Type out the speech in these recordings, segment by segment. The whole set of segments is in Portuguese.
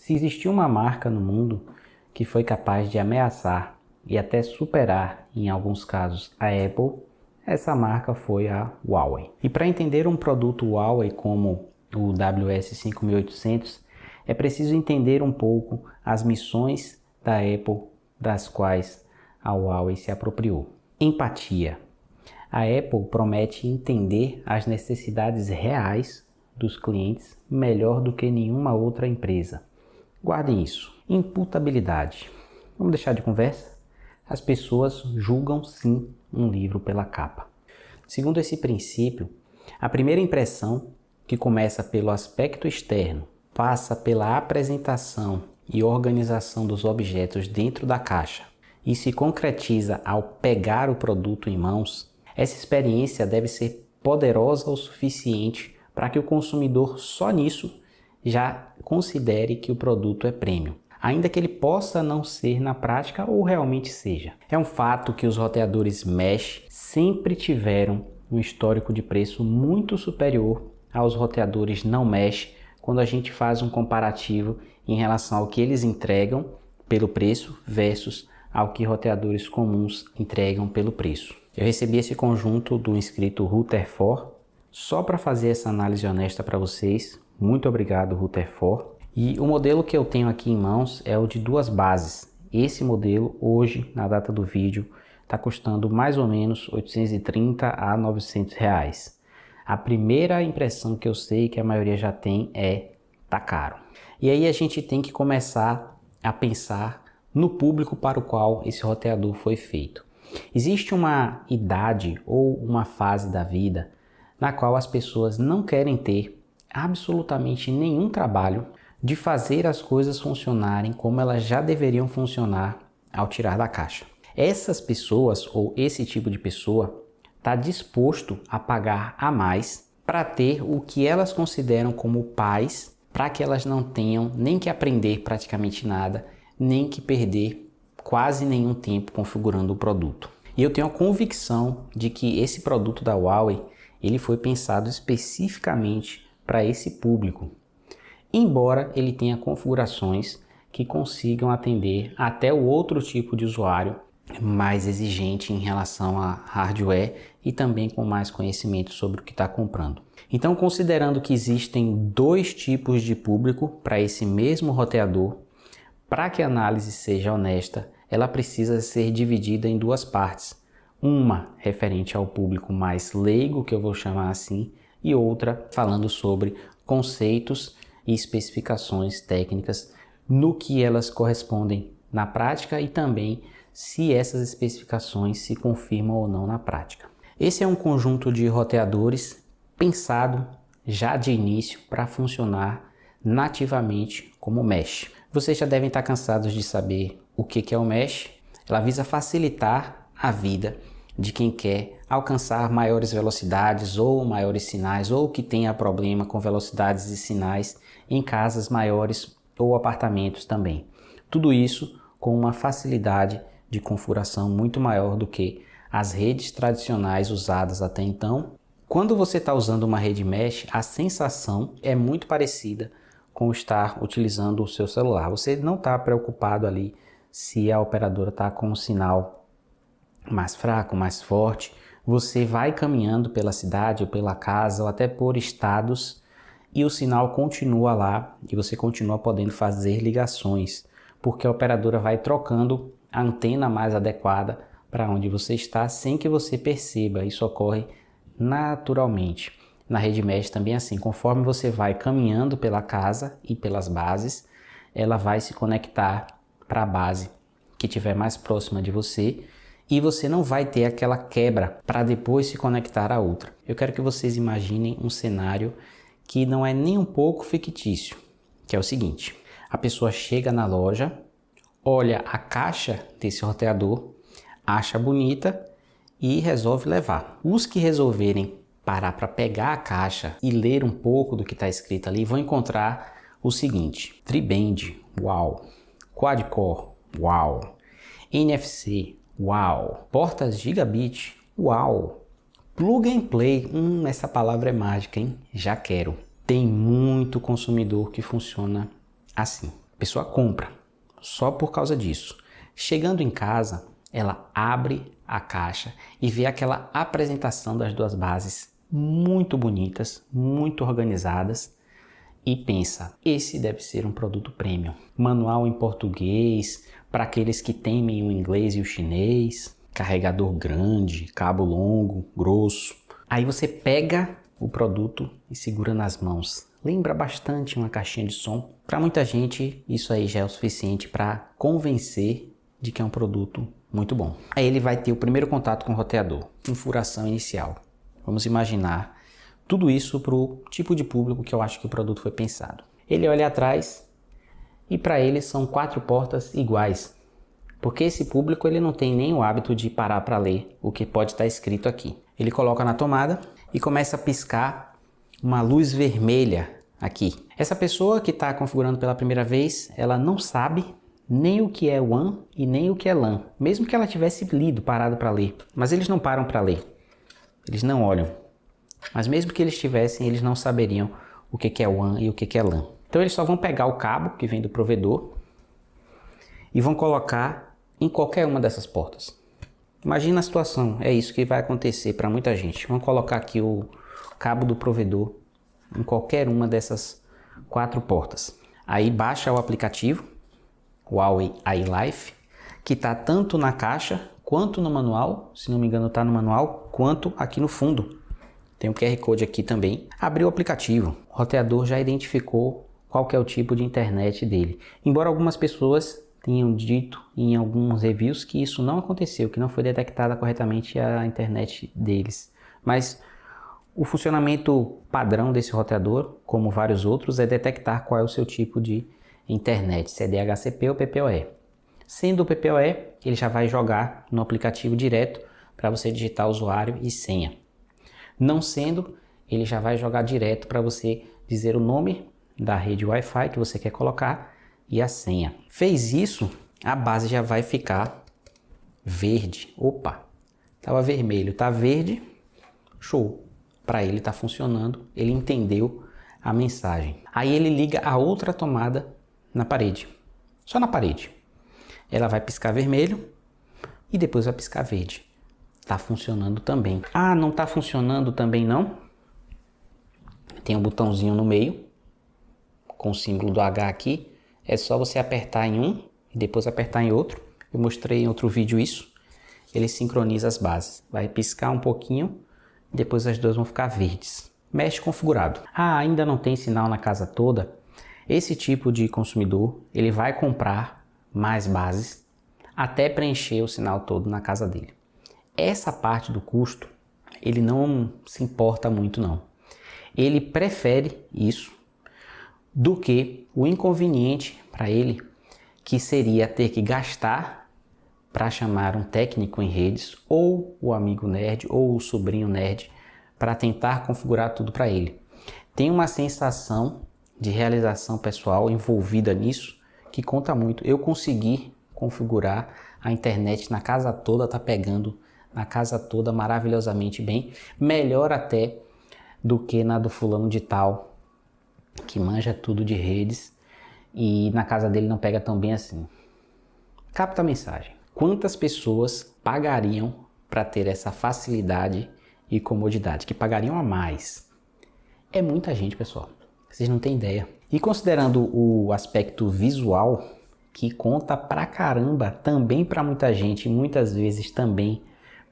Se existiu uma marca no mundo que foi capaz de ameaçar e até superar, em alguns casos, a Apple, essa marca foi a Huawei. E para entender um produto Huawei como o WS5800, é preciso entender um pouco as missões da Apple, das quais a Huawei se apropriou. Empatia. A Apple promete entender as necessidades reais dos clientes melhor do que nenhuma outra empresa. Guardem isso. Imputabilidade. Vamos deixar de conversa? As pessoas julgam sim um livro pela capa. Segundo esse princípio, a primeira impressão, que começa pelo aspecto externo, passa pela apresentação e organização dos objetos dentro da caixa e se concretiza ao pegar o produto em mãos, essa experiência deve ser poderosa o suficiente para que o consumidor só nisso já considere que o produto é premium, ainda que ele possa não ser na prática ou realmente seja. É um fato que os roteadores mesh sempre tiveram um histórico de preço muito superior aos roteadores não mesh quando a gente faz um comparativo em relação ao que eles entregam pelo preço versus ao que roteadores comuns entregam pelo preço. Eu recebi esse conjunto do inscrito Rutherford só para fazer essa análise honesta para vocês. Muito obrigado, Rutherford. E o modelo que eu tenho aqui em mãos é o de duas bases. Esse modelo, hoje, na data do vídeo, está custando mais ou menos 830 a 900 reais. A primeira impressão que eu sei que a maioria já tem é tá caro. E aí a gente tem que começar a pensar no público para o qual esse roteador foi feito. Existe uma idade ou uma fase da vida na qual as pessoas não querem ter absolutamente nenhum trabalho de fazer as coisas funcionarem como elas já deveriam funcionar ao tirar da caixa. Essas pessoas ou esse tipo de pessoa está disposto a pagar a mais para ter o que elas consideram como paz, para que elas não tenham nem que aprender praticamente nada, nem que perder quase nenhum tempo configurando o produto. E eu tenho a convicção de que esse produto da Huawei, ele foi pensado especificamente para esse público, embora ele tenha configurações que consigam atender até o outro tipo de usuário mais exigente em relação a hardware e também com mais conhecimento sobre o que está comprando. Então, considerando que existem dois tipos de público para esse mesmo roteador, para que a análise seja honesta, ela precisa ser dividida em duas partes. Uma referente ao público mais leigo, que eu vou chamar assim, e outra falando sobre conceitos e especificações técnicas no que elas correspondem na prática e também se essas especificações se confirmam ou não na prática. Esse é um conjunto de roteadores pensado já de início para funcionar nativamente como mesh. Vocês já devem estar cansados de saber o que é o mesh. Ela visa facilitar a vida de quem quer alcançar maiores velocidades ou maiores sinais ou que tenha problema com velocidades e sinais em casas maiores ou apartamentos também. Tudo isso com uma facilidade de configuração muito maior do que as redes tradicionais usadas até então. Quando você está usando uma rede mesh, a sensação é muito parecida com estar utilizando o seu celular. Você não está preocupado ali se a operadora está com um sinal mais fraco, mais forte. Você vai caminhando pela cidade ou pela casa ou até por estados e o sinal continua lá e você continua podendo fazer ligações, porque a operadora vai trocando a antena mais adequada para onde você está sem que você perceba. Isso ocorre naturalmente. Na rede mesh também é assim, conforme você vai caminhando pela casa e pelas bases, ela vai se conectar para a base que estiver mais próxima de você e você não vai ter aquela quebra para depois se conectar a outra. Eu quero que vocês imaginem um cenário que não é nem um pouco fictício, que é o seguinte: a pessoa chega na loja, olha a caixa desse roteador, acha bonita e resolve levar. Os que resolverem parar para pegar a caixa e ler um pouco do que está escrito ali vão encontrar o seguinte: Tri-Band, uau! Quad-core, uau! NFC, uau! Portas Gigabit, uau! Plug and Play, essa palavra é mágica, hein? Já quero. Tem muito consumidor que funciona assim. A pessoa compra só por causa disso. Chegando em casa, ela abre a caixa e vê aquela apresentação das duas bases muito bonitas, muito organizadas e pensa, esse deve ser um produto premium. Manual em português, para aqueles que temem o inglês e o chinês, carregador grande, cabo longo, grosso. Aí você pega o produto e segura nas mãos. Lembra bastante uma caixinha de som. Para muita gente, isso aí já é o suficiente para convencer de que é um produto muito bom. Aí ele vai ter o primeiro contato com o roteador, infuração inicial. Vamos imaginar tudo isso para o tipo de público que eu acho que o produto foi pensado. Ele olha atrás e para ele são 4 portas iguais, porque esse público ele não tem nem o hábito de parar para ler o que pode estar escrito aqui. Ele coloca na tomada e começa a piscar uma luz vermelha aqui. Essa pessoa que está configurando pela primeira vez, ela não sabe nem o que é WAN e nem o que é LAN, mesmo que ela tivesse lido, parado para ler. Mas eles não param para ler, eles não olham. Mas mesmo que eles tivessem, eles não saberiam o que é WAN e o que é LAN. Então eles só vão pegar o cabo que vem do provedor e vão colocar em qualquer uma dessas portas. Imagina a situação, é isso que vai acontecer para muita gente. Vamos colocar aqui o cabo do provedor em qualquer uma dessas 4 portas. Aí baixa o aplicativo, o Huawei iLife, que está tanto na caixa quanto no manual, se não me engano está no manual, quanto aqui no fundo. Tem um QR Code aqui também. Abriu o aplicativo, o roteador já identificou qual que é o tipo de internet dele. Embora algumas pessoas tenham dito em alguns reviews que isso não aconteceu, que não foi detectada corretamente a internet deles. Mas o funcionamento padrão desse roteador, como vários outros, é detectar qual é o seu tipo de internet, se é DHCP ou PPoE. Sendo o PPoE, ele já vai jogar no aplicativo direto para você digitar usuário e senha. Não sendo, ele já vai jogar direto para você dizer o nome da rede Wi-Fi que você quer colocar e a senha. Fez isso, a base já vai ficar verde. Opa, estava vermelho, está verde, show. Para ele está funcionando, ele entendeu a mensagem. Aí ele liga a outra tomada na parede, só na parede. Ela vai piscar vermelho e depois vai piscar verde. Está funcionando também. Ah, não está funcionando também não? Tem um botãozinho no meio, com o símbolo do H aqui. É só você apertar em um e depois apertar em outro. Eu mostrei em outro vídeo isso. Ele sincroniza as bases. Vai piscar um pouquinho, depois as duas vão ficar verdes. Mesh configurado. Ah, ainda não tem sinal na casa toda? Esse tipo de consumidor, ele vai comprar mais bases até preencher o sinal todo na casa dele. Essa parte do custo, ele não se importa muito não. Ele prefere isso do que o inconveniente para ele, que seria ter que gastar para chamar um técnico em redes, ou o amigo nerd, ou o sobrinho nerd, para tentar configurar tudo para ele. Tem uma sensação de realização pessoal envolvida nisso, que conta muito. Eu consegui configurar a internet na casa toda, tá pegando na casa toda maravilhosamente bem, melhor até do que na do fulano de tal, que manja tudo de redes e na casa dele não pega tão bem assim. Capta a mensagem. Quantas pessoas pagariam para ter essa facilidade e comodidade? Que pagariam a mais? É muita gente, pessoal. Vocês não têm ideia. E considerando o aspecto visual, que conta pra caramba também para muita gente, muitas vezes também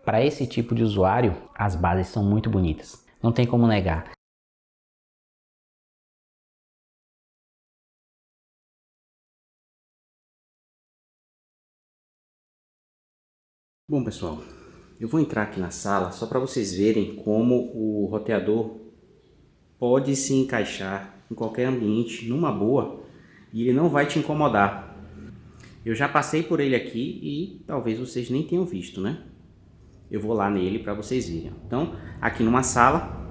para esse tipo de usuário, as bases são muito bonitas. Não tem como negar. Bom, pessoal, eu vou entrar aqui na sala só para vocês verem como o roteador pode se encaixar em qualquer ambiente numa boa e ele não vai te incomodar. Eu já passei por ele aqui e talvez vocês nem tenham visto, né? Eu vou lá nele para vocês verem. Então, aqui numa sala,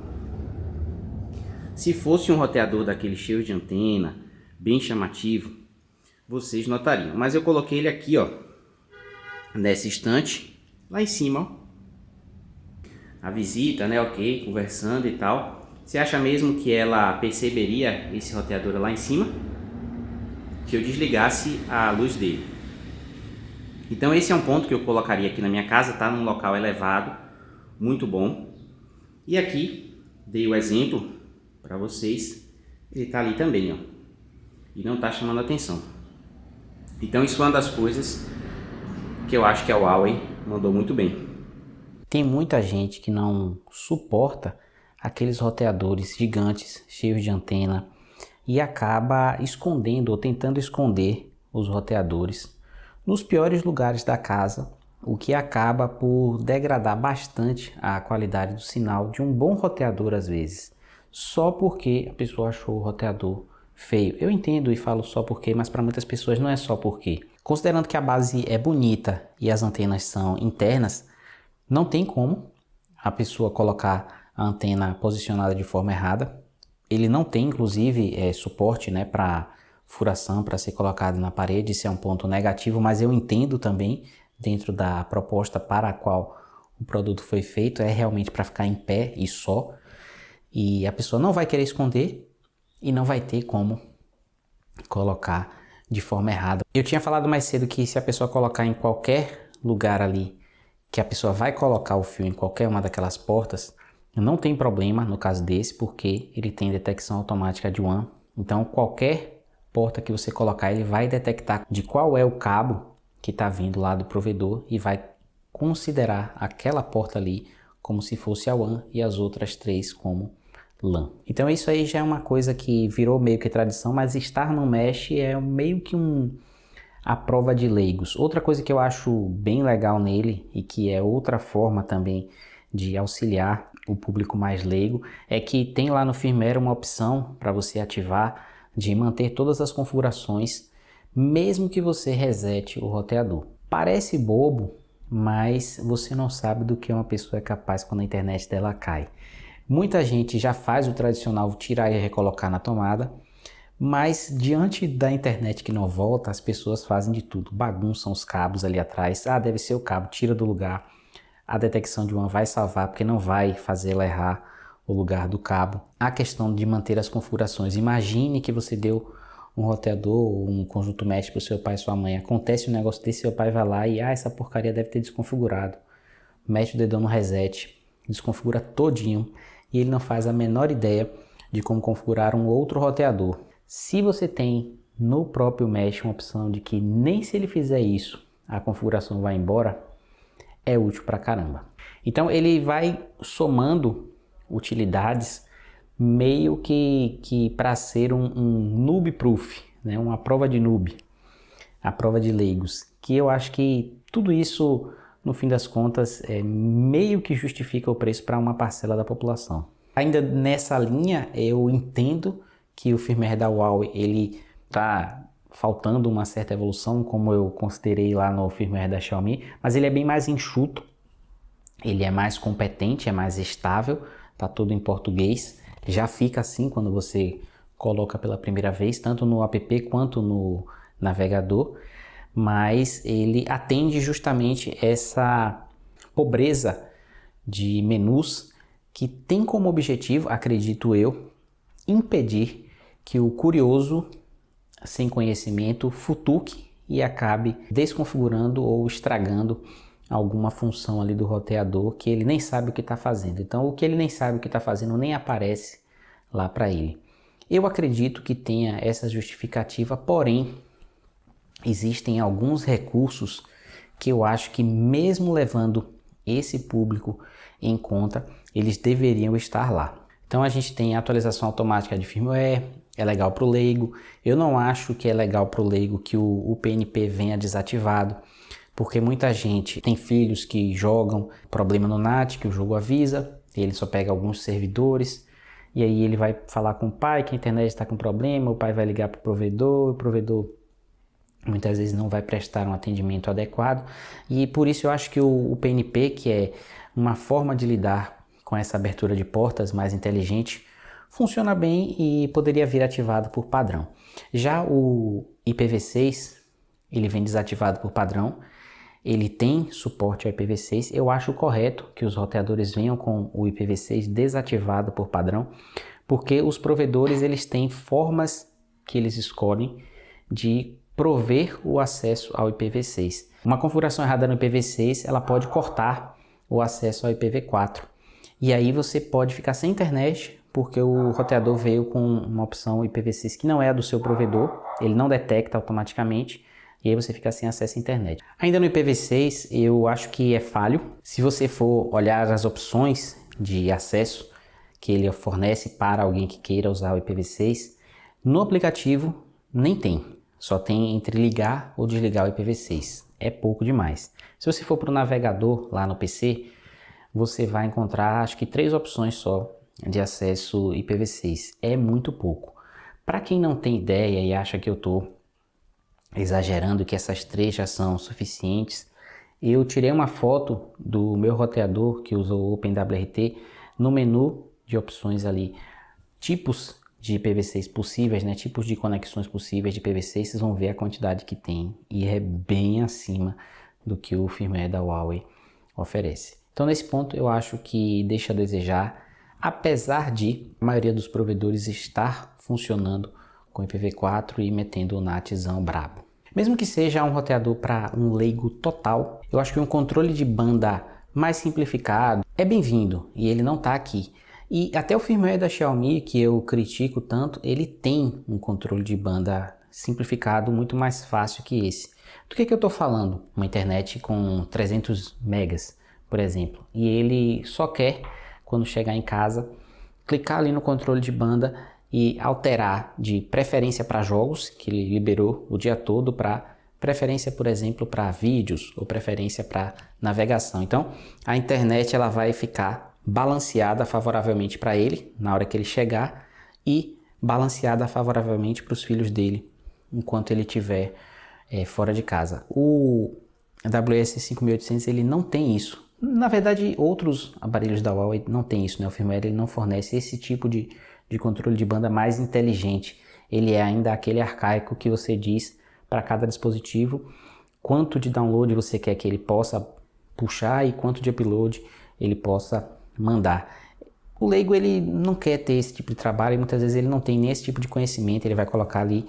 se fosse um roteador daquele cheio de antena, bem chamativo, vocês notariam. Mas eu coloquei ele aqui, ó, nessa estante, lá em cima, ó. A visita, né, ok, conversando e tal. Você acha mesmo que ela perceberia esse roteador lá em cima? que eu desligasse a luz dele. Então esse é um ponto que eu colocaria aqui na minha casa, tá? Num local elevado, muito bom. E aqui, dei o exemplo para vocês, ele tá ali também, ó. E não tá chamando atenção. Então isso é uma das coisas que eu acho que a Huawei mandou muito bem. Tem muita gente que não suporta aqueles roteadores gigantes, cheios de antena, e acaba escondendo ou tentando esconder os roteadores nos piores lugares da casa, o que acaba por degradar bastante a qualidade do sinal de um bom roteador às vezes, só porque a pessoa achou o roteador feio. Eu entendo e falo só porque, mas para muitas pessoas não é só porque. Considerando que a base é bonita e as antenas são internas, não tem como a pessoa colocar a antena posicionada de forma errada. Ele não tem, inclusive, suporte, né, para furação, para ser colocado na parede. Isso é um ponto negativo, mas eu entendo também, dentro da proposta para a qual o produto foi feito, é realmente para ficar em pé e só. E a pessoa não vai querer esconder e não vai ter como colocar de forma errada. Eu tinha falado mais cedo que se a pessoa colocar em qualquer lugar ali, que a pessoa vai colocar o fio em qualquer uma daquelas portas, não tem problema no caso desse, porque ele tem detecção automática de WAN. Então qualquer porta que você colocar, ele vai detectar de qual é o cabo que está vindo lá do provedor e vai considerar aquela porta ali como se fosse a WAN e as outras três como LAN. Então isso aí já é uma coisa que virou meio que tradição, mas estar no Mesh é meio que a prova de leigos. Outra coisa que eu acho bem legal nele e que é outra forma também de auxiliar o público mais leigo é que tem lá no firmware uma opção para você ativar de manter todas as configurações mesmo que você resete o roteador. Parece bobo, mas você não sabe do que uma pessoa é capaz quando a internet dela cai. Muita gente já faz o tradicional tirar e recolocar na tomada, mas diante da internet que não volta, as pessoas fazem de tudo, bagunçam os cabos ali atrás. Ah, deve ser o cabo, tira do lugar. A detecção de WAN vai salvar porque não vai fazer ela errar o lugar do cabo. A questão de manter as configurações. Imagine que você deu um roteador ou um conjunto mesh para o seu pai e sua mãe. Acontece um negócio desse, seu pai vai lá e essa porcaria deve ter desconfigurado. Mete o dedão no reset, desconfigura todinho e ele não faz a menor ideia de como configurar um outro roteador. Se você tem no próprio mesh uma opção de que nem se ele fizer isso a configuração vai embora, é útil pra caramba. Então ele vai somando utilidades meio que para ser um noob proof, né? Uma prova de noob, a prova de leigos, que eu acho que tudo isso no fim das contas meio que justifica o preço para uma parcela da população. Ainda nessa linha eu entendo que o firmware da Huawei ele está faltando uma certa evolução, como eu considerei lá no firmware da Xiaomi, mas ele é bem mais enxuto, ele é mais competente, é mais estável, tá tudo em português, já fica assim quando você coloca pela primeira vez, tanto no app quanto no navegador, mas ele atende justamente essa pobreza de menus que tem como objetivo, acredito eu, impedir que o curioso sem conhecimento futuque e acabe desconfigurando ou estragando alguma função ali do roteador que ele nem sabe o que está fazendo. Então o que ele nem sabe o que está fazendo nem aparece lá para ele. Eu acredito que tenha essa justificativa, porém existem alguns recursos que eu acho que mesmo levando esse público em conta, eles deveriam estar lá. Então a gente tem a atualização automática de firmware, é legal para o leigo. Eu não acho que é legal para o leigo que o PNP venha desativado, porque muita gente tem filhos que jogam problema no NAT, que o jogo avisa, ele só pega alguns servidores, e aí ele vai falar com o pai que a internet está com problema, o pai vai ligar para o provedor muitas vezes não vai prestar um atendimento adequado, e por isso eu acho que o PNP, que é uma forma de lidar com essa abertura de portas mais inteligente, funciona bem e poderia vir ativado por padrão. Já o IPv6, ele vem desativado por padrão, ele tem suporte ao IPv6, eu acho correto que os roteadores venham com o IPv6 desativado por padrão, porque os provedores eles têm formas que eles escolhem de prover o acesso ao IPv6. Uma configuração errada no IPv6, ela pode cortar o acesso ao IPv4. E aí você pode ficar sem internet, porque o roteador veio com uma opção IPv6 que não é a do seu provedor, ele não detecta automaticamente, e aí você fica sem acesso à internet. Ainda no IPv6, eu acho que é falho. Se você for olhar as opções de acesso que ele fornece para alguém que queira usar o IPv6, no aplicativo nem tem. Só tem entre ligar ou desligar o IPv6. É pouco demais. Se você for para o navegador lá no PC, você vai encontrar acho que 3 opções só de acesso IPv6. É muito pouco. Para quem não tem ideia e acha que eu estou exagerando, que essas 3 já são suficientes, eu tirei uma foto do meu roteador que usa o OpenWRT no menu de opções ali, tipos de IPv6 possíveis, né? Tipos de conexões possíveis de IPv6, vocês vão ver a quantidade que tem e é bem acima do que o firmware da Huawei oferece. Então nesse ponto eu acho que deixa a desejar, apesar de a maioria dos provedores estar funcionando com IPv4 e metendo o NATzão brabo. Mesmo que seja um roteador para um leigo total, eu acho que um controle de banda mais simplificado é bem-vindo e ele não está aqui. E até o firmware da Xiaomi, que eu critico tanto, ele tem um controle de banda simplificado muito mais fácil que esse. Do que eu estou falando? Uma internet com 300 megas, por exemplo, e ele só quer, quando chegar em casa, clicar ali no controle de banda e alterar de preferência para jogos, que ele liberou o dia todo, para preferência, por exemplo, para vídeos ou preferência para navegação. Então, a internet ela vai ficar balanceada favoravelmente para ele na hora que ele chegar e balanceada favoravelmente para os filhos dele enquanto ele estiver fora de casa. O WS5800 ele não tem isso. Na verdade, outros aparelhos da Huawei não tem isso, né? O firmware ele não fornece esse tipo de controle de banda mais inteligente. Ele é ainda aquele arcaico que você diz para cada dispositivo quanto de download você quer que ele possa puxar e quanto de upload ele possa mandar. O leigo ele não quer ter esse tipo de trabalho e muitas vezes ele não tem nem esse tipo de conhecimento, ele vai colocar ali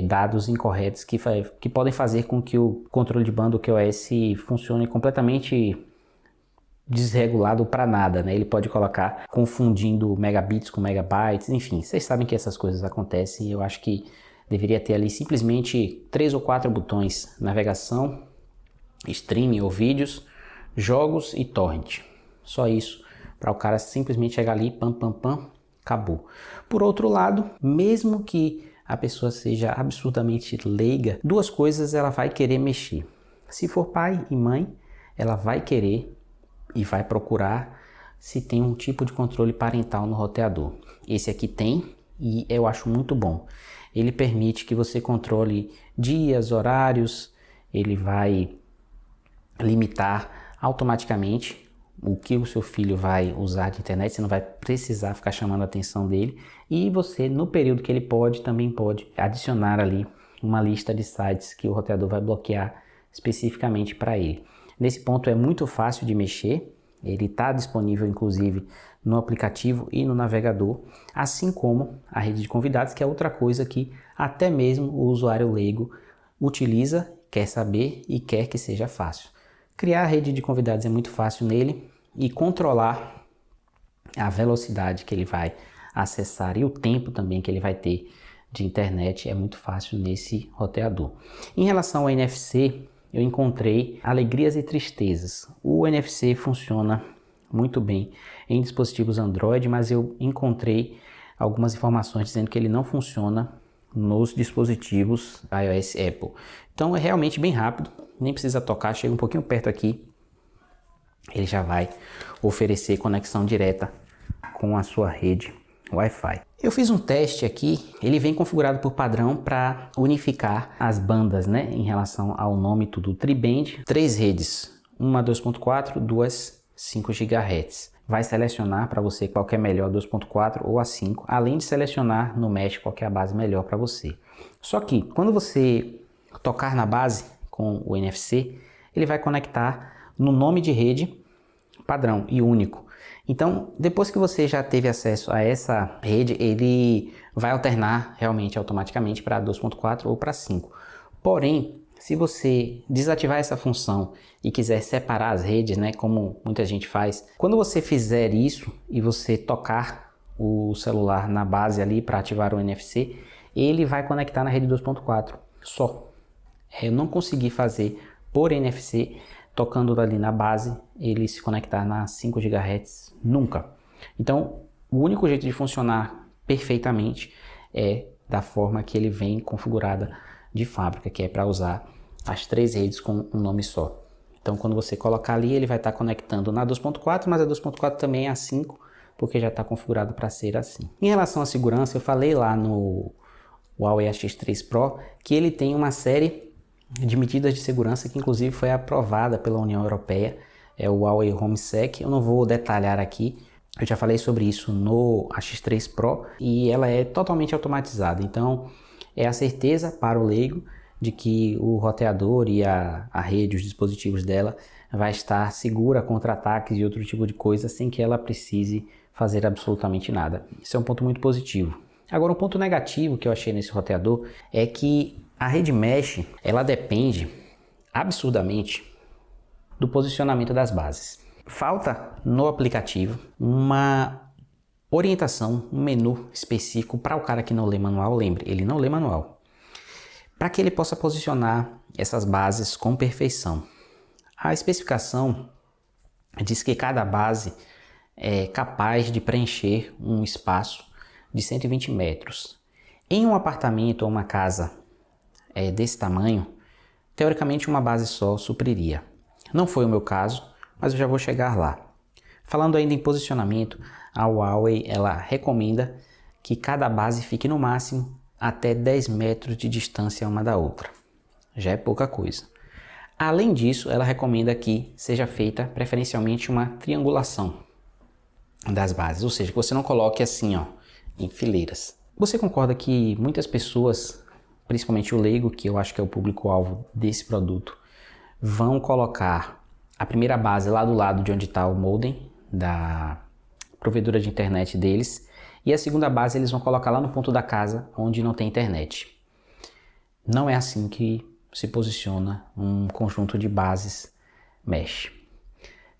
dados incorretos que podem fazer com que o controle de banda, o QoS, funcione completamente desregulado para nada, né? Ele pode colocar confundindo megabits com megabytes, enfim, vocês sabem que essas coisas acontecem e eu acho que deveria ter ali simplesmente 3 ou 4 botões: navegação, streaming ou vídeos, jogos e torrent. Só isso, para o cara simplesmente chegar ali, pam, pam, pam, acabou. Por outro lado, mesmo que a pessoa seja absurdamente leiga, 2 coisas ela vai querer mexer. Se for pai e mãe, ela vai querer e vai procurar se tem um tipo de controle parental no roteador. Esse aqui tem e eu acho muito bom. Ele permite que você controle dias, horários, ele vai limitar automaticamente o que o seu filho vai usar de internet, você não vai precisar ficar chamando a atenção dele e você, no período que ele pode, também pode adicionar ali uma lista de sites que o roteador vai bloquear especificamente para ele. Nesse ponto é muito fácil de mexer, ele está disponível inclusive no aplicativo e no navegador, assim como a rede de convidados, que é outra coisa que até mesmo o usuário leigo utiliza, quer saber e quer que seja fácil. Criar a rede de convidados é muito fácil nele e controlar a velocidade que ele vai acessar e o tempo também que ele vai ter de internet é muito fácil nesse roteador. Em relação ao NFC, eu encontrei alegrias e tristezas. O NFC funciona muito bem em dispositivos Android, mas eu encontrei algumas informações dizendo que ele não funciona nos dispositivos iOS Apple. Então é realmente bem rápido, nem precisa tocar, chega um pouquinho perto aqui, ele já vai oferecer conexão direta com a sua rede Wi-Fi. Eu fiz um teste aqui, ele vem configurado por padrão para unificar as bandas, né, em relação ao nome tudo tri-band, 3 redes, uma 2.4, duas 5 GHz. Vai selecionar para você qual que é melhor, 2.4 ou a 5, além de selecionar no mesh qual que é a base melhor para você. Só que quando você tocar na base com o NFC, ele vai conectar no nome de rede padrão e único. Então, depois que você já teve acesso a essa rede, ele vai alternar realmente automaticamente para 2.4 ou para 5. Porém, se você desativar essa função e quiser separar as redes, né, como muita gente faz, quando você fizer isso e você tocar o celular na base ali para ativar o NFC, ele vai conectar na rede 2.4 só. Eu não consegui fazer por NFC, tocando ali na base, ele se conectar na 5 GHz nunca. Então, o único jeito de funcionar perfeitamente é da forma que ele vem configurada de fábrica, que é para usar as 3 redes com um nome só. Então, quando você colocar ali, ele vai estar conectando na 2.4, mas a 2.4 também é a 5, porque já está configurado para ser assim. Em relação à segurança, eu falei lá no Huawei X3 Pro que ele tem uma série de medidas de segurança que inclusive foi aprovada pela União Europeia, é o Huawei HomeSec. Eu não vou detalhar aqui, eu já falei sobre isso no X3 Pro e ela é totalmente automatizada, então é a certeza para o leigo de que o roteador e a rede, os dispositivos dela vai estar segura contra ataques e outro tipo de coisa sem que ela precise fazer absolutamente nada. Isso é um ponto muito positivo. Agora, um ponto negativo que eu achei nesse roteador é que a rede mesh, ela depende absurdamente do posicionamento das bases. Falta no aplicativo uma orientação, um menu específico para o cara que não lê manual. Lembre, ele não lê manual, para que ele possa posicionar essas bases com perfeição. A especificação diz que cada base é capaz de preencher um espaço de 120 metros. Em um apartamento ou uma casa desse tamanho, teoricamente uma base só supriria. Não foi o meu caso, mas eu já vou chegar lá. Falando ainda em posicionamento, a Huawei ela recomenda que cada base fique no máximo até 10 metros de distância uma da outra. Já é pouca coisa. Além disso, ela recomenda que seja feita preferencialmente uma triangulação das bases, ou seja, que você não coloque assim, ó, em fileiras. Você concorda que muitas pessoas, principalmente o leigo, que eu acho que é o público-alvo desse produto, vão colocar a primeira base lá do lado de onde está o modem da provedora de internet deles e a segunda base eles vão colocar lá no ponto da casa onde não tem internet. Não é assim que se posiciona um conjunto de bases mesh.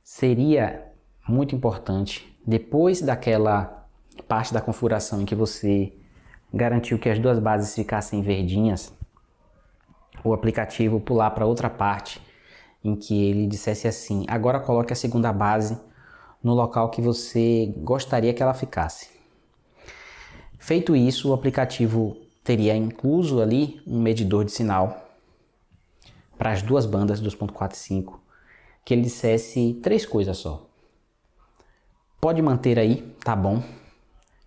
Seria muito importante, depois daquela parte da configuração em que você garantiu que as duas bases ficassem verdinhas, o aplicativo pular para outra parte em que ele dissesse assim: agora coloque a segunda base no local que você gostaria que ela ficasse. Feito isso, o aplicativo teria incluso ali um medidor de sinal para as duas bandas 2.4 e 5, que ele dissesse 3 coisas só: pode manter aí, tá bom,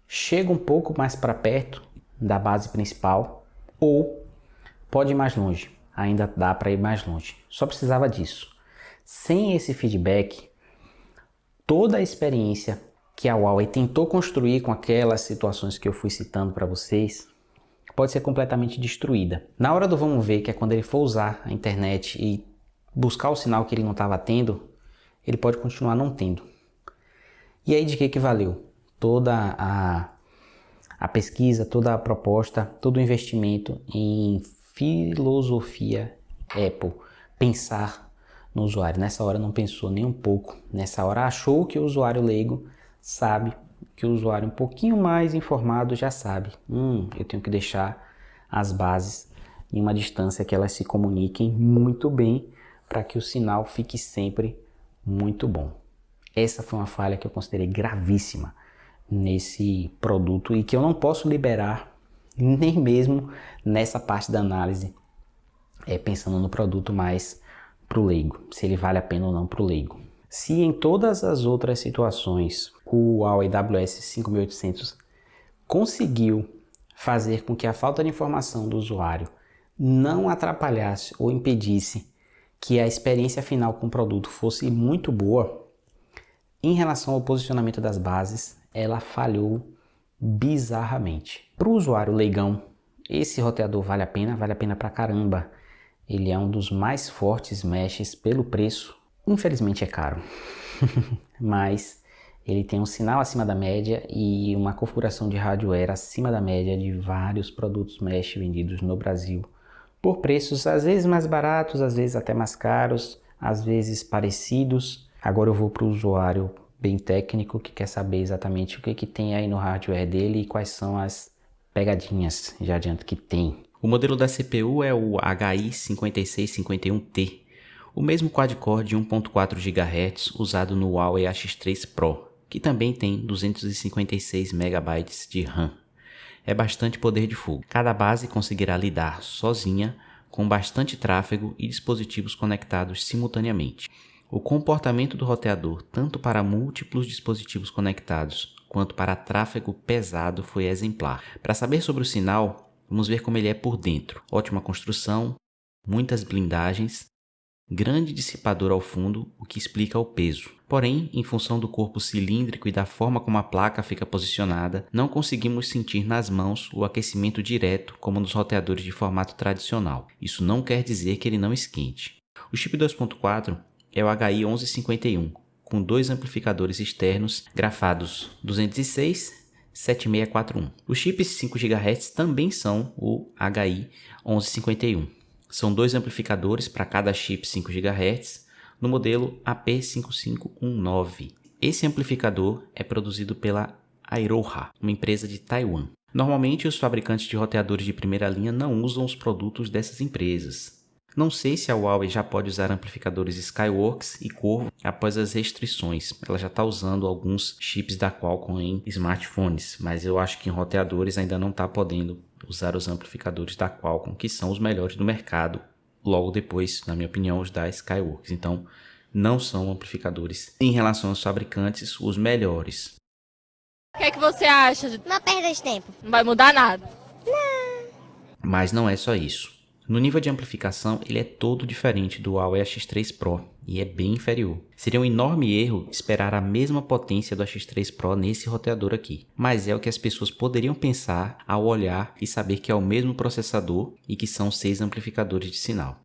chega um pouco mais para perto da base principal, ou pode ir mais longe, ainda dá para ir mais longe. Só precisava disso. Sem esse feedback, toda a experiência que a Huawei tentou construir com aquelas situações que eu fui citando para vocês pode ser completamente destruída. Na hora do vamos ver, que é quando ele for usar a internet e buscar o sinal que ele não estava tendo, ele pode continuar não tendo. E aí de que valeu? Toda a pesquisa, toda a proposta, todo o investimento em filosofia Apple, pensar no usuário. Nessa hora não pensou nem um pouco. Nessa hora achou que o usuário leigo sabe, que o usuário um pouquinho mais informado já sabe. Eu tenho que deixar as bases em uma distância que elas se comuniquem muito bem para que o sinal fique sempre muito bom. Essa foi uma falha que eu considerei gravíssima nesse produto e que eu não posso liberar nem mesmo nessa parte da análise, pensando no produto mais para o leigo, se ele vale a pena ou não para o leigo. Se em todas as outras situações o Huawei WS5800 conseguiu fazer com que a falta de informação do usuário não atrapalhasse ou impedisse que a experiência final com o produto fosse muito boa, em relação ao posicionamento das bases, ela falhou bizarramente. Para o usuário leigão, esse roteador vale a pena pra caramba. Ele é um dos mais fortes meshes pelo preço. Infelizmente é caro, mas Ele tem um sinal acima da média e uma configuração de hardware acima da média de vários produtos mesh vendidos no Brasil, por preços às vezes mais baratos, às vezes até mais caros, às vezes parecidos. Agora eu vou para o usuário bem técnico que quer saber exatamente o que tem aí no hardware dele e quais são as pegadinhas, já adianto que tem. O modelo da CPU é o HI5651T, o mesmo quad-core de 1.4 GHz usado no Huawei X3 Pro, que também tem 256 MB de RAM. É bastante poder de fogo. Cada base conseguirá lidar sozinha com bastante tráfego e dispositivos conectados simultaneamente. O comportamento do roteador, tanto para múltiplos dispositivos conectados quanto para tráfego pesado, foi exemplar. Para saber sobre o sinal, vamos ver como ele é por dentro. Ótima construção, muitas blindagens, grande dissipador ao fundo, o que explica o peso. Porém, em função do corpo cilíndrico e da forma como a placa fica posicionada, não conseguimos sentir nas mãos o aquecimento direto como nos roteadores de formato tradicional. Isso não quer dizer que ele não esquente. O chip 2.4 é o HI1151, com dois amplificadores externos grafados 206 7641. Os chips 5 GHz também são o HI1151. São dois amplificadores para cada chip 5 GHz no modelo AP5519. Esse amplificador é produzido pela Airoha, uma empresa de Taiwan. Normalmente, os fabricantes de roteadores de primeira linha não usam os produtos dessas empresas. Não sei se a Huawei já pode usar amplificadores Skyworks e Corvo após as restrições. Ela já está usando alguns chips da Qualcomm em smartphones, mas eu acho que em roteadores ainda não está podendo usar os amplificadores da Qualcomm, que são os melhores do mercado, logo depois, na minha opinião, os da Skyworks. Então, não são amplificadores, em relação aos fabricantes, os melhores. O que é que você acha? Uma perda de tempo. Não vai mudar nada. Mas não é só isso. No nível de amplificação, ele é todo diferente do Huawei X3 Pro e é bem inferior. Seria um enorme erro esperar a mesma potência do X3 Pro nesse roteador aqui, mas é o que as pessoas poderiam pensar ao olhar e saber que é o mesmo processador e que são 6 amplificadores de sinal.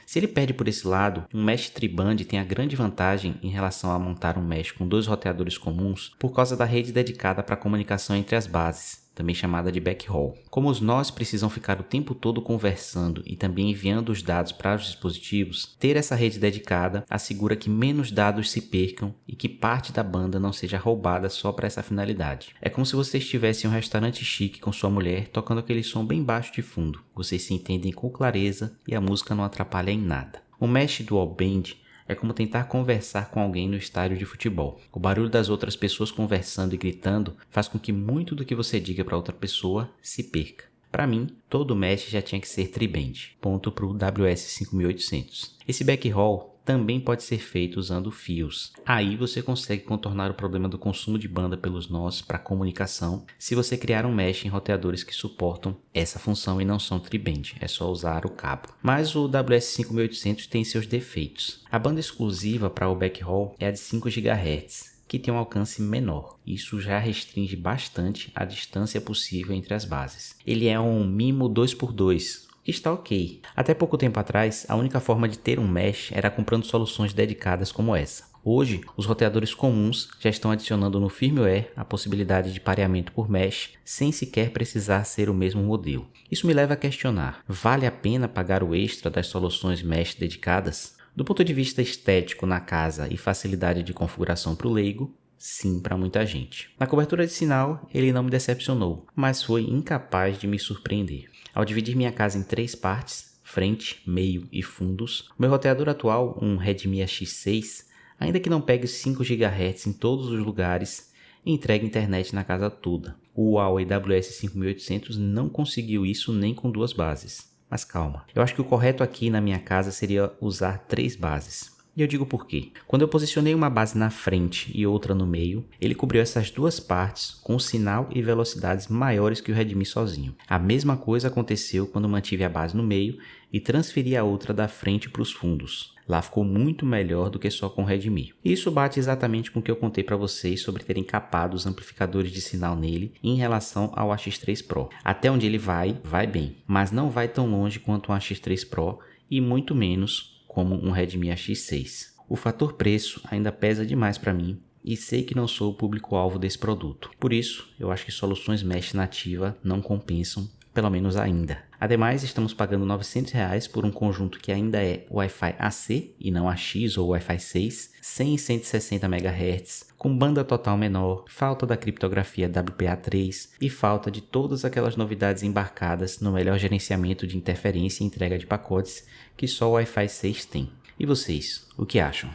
Se ele perde por esse lado, um mesh triband tem a grande vantagem em relação a montar um mesh com dois roteadores comuns por causa da rede dedicada para a comunicação entre as bases, também chamada de backhaul. Como os nós precisam ficar o tempo todo conversando e também enviando os dados para os dispositivos, ter essa rede dedicada assegura que menos dados se percam e que parte da banda não seja roubada só para essa finalidade. É como se você estivesse em um restaurante chique com sua mulher tocando aquele som bem baixo de fundo. Vocês se entendem com clareza e a música não atrapalha em nada. O mesh dual band é como tentar conversar com alguém no estádio de futebol. O barulho das outras pessoas conversando e gritando faz com que muito do que você diga para outra pessoa se perca. Para mim, todo mesh já tinha que ser triband. Ponto para o WS5800. Esse backhaul também pode ser feito usando fios. Aí você consegue contornar o problema do consumo de banda pelos nós para comunicação se você criar um mesh em roteadores que suportam essa função e não são triband, é só usar o cabo. Mas o WS5800 tem seus defeitos. A banda exclusiva para o backhaul é a de 5 GHz, que tem um alcance menor. Isso já restringe bastante a distância possível entre as bases. Ele é um MIMO 2x2, que está ok. Até pouco tempo atrás, a única forma de ter um mesh era comprando soluções dedicadas como essa. Hoje, os roteadores comuns já estão adicionando no firmware a possibilidade de pareamento por mesh, sem sequer precisar ser o mesmo modelo. Isso me leva a questionar, vale a pena pagar o extra das soluções mesh dedicadas? Do ponto de vista estético na casa e facilidade de configuração para o leigo, sim, para muita gente. Na cobertura de sinal, ele não me decepcionou, mas foi incapaz de me surpreender. Ao dividir minha casa em 3 partes, frente, meio e fundos, o meu roteador atual, um Redmi X6, ainda que não pegue 5 GHz em todos os lugares, entrega internet na casa toda. O Huawei WS5800 não conseguiu isso nem com 2 bases. Mas calma, eu acho que o correto aqui na minha casa seria usar 3 bases. E eu digo por quê. Quando eu posicionei uma base na frente e outra no meio, ele cobriu essas 2 partes com sinal e velocidades maiores que o Redmi sozinho. A mesma coisa aconteceu quando mantive a base no meio e transferi a outra da frente para os fundos. Lá ficou muito melhor do que só com o Redmi. Isso bate exatamente com o que eu contei para vocês sobre terem capado os amplificadores de sinal nele em relação ao X3 Pro. Até onde ele vai bem, mas não vai tão longe quanto um X3 Pro e muito menos como um Redmi X6. O fator preço ainda pesa demais para mim, e sei que não sou o público-alvo desse produto. Por isso, eu acho que soluções mesh nativa não compensam, pelo menos ainda. Ademais, estamos pagando R$ 900 por um conjunto que ainda é Wi-Fi AC e não AX ou Wi-Fi 6, 100 e 160 MHz, com banda total menor, falta da criptografia WPA3 e falta de todas aquelas novidades embarcadas no melhor gerenciamento de interferência e entrega de pacotes que só o Wi-Fi 6 tem. E vocês, o que acham?